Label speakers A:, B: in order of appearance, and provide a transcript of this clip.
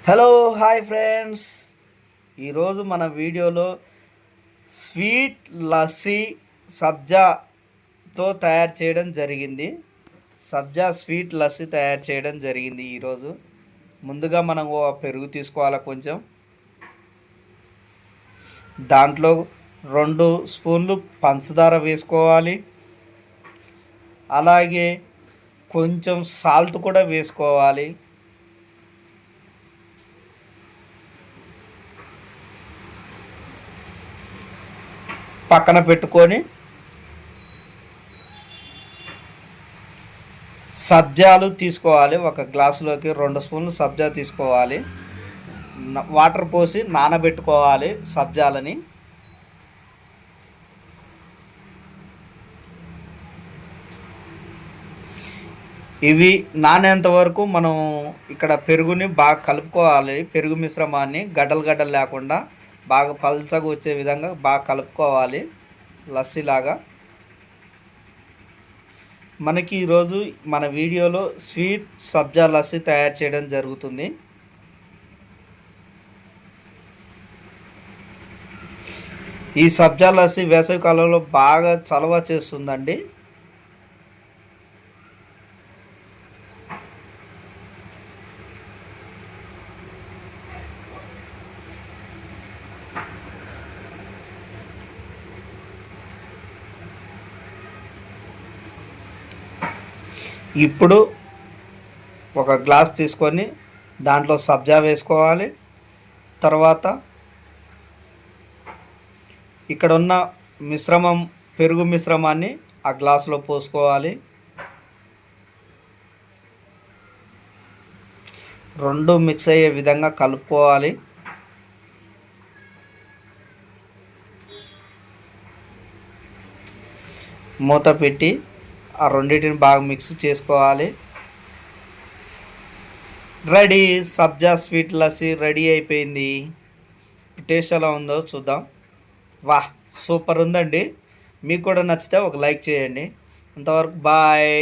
A: Hello hi friends. ఈరోజు మన వీడియోలో స్వీట్ లస్సీ సబ్జాతో తయారు చేయడం జరిగింది. సబ్జా స్వీట్ లస్సీ తయారు చేయడం జరిగింది. ఈరోజు ముందుగా మనం పెరుగు తీసుకోవాలి. కొంచెం దాంట్లో 2 స్పూన్లు పంచదార వేసుకోవాలి. అలాగే కొంచెం సాల్ట్ కూడా వేసుకోవాలి. పక్కన పెట్టుకొని సబ్జాలు తీసుకోవాలి. ఒక గ్లాసులోకి 2 స్పూన్లు సబ్జా తీసుకోవాలి. వాటర్ పోసి నానబెట్టుకోవాలి సబ్జాలని. ఇవి నానేంత వరకు మనం ఇక్కడ పెరుగుని బాగా కలుపుకోవాలి. పెరుగు మిశ్రమాన్ని గడ్డలు లేకుండా బాగా పల్చగా వచ్చే విధంగా బాగా కలుపుకోవాలి లస్సీలాగా. మనకి ఈరోజు మన వీడియోలో స్వీట్ సబ్జా లస్సీ తయారు చేయడం జరుగుతుంది. ఈ సబ్జా లస్సీ వేసవి కాలంలో బాగా చలవ చేస్తుందండి. ఇప్పుడు ఒక గ్లాస్ తీసుకొని దాంట్లో సబ్జా వేసుకోవాలి. తర్వాత ఇక్కడ ఉన్న పెరుగు మిశ్రమాన్ని ఆ గ్లాసులో పోసుకోవాలి. 2 మిక్స్ అయ్యే విధంగా కలుపుకోవాలి. మూత పెట్టి ఆ రెండింటిని బాగా మిక్స్ చేసుకోవాలి. రెడీ, సబ్జా స్వీట్ లస్సీ రెడీ అయిపోయింది. టేస్ట్ ఎలా ఉందో చూద్దాం. వాహ్, సూపర్ ఉందండి. మీకు కూడా నచ్చితే ఒక లైక్ చేయండి. అంతవరకు బాయ్.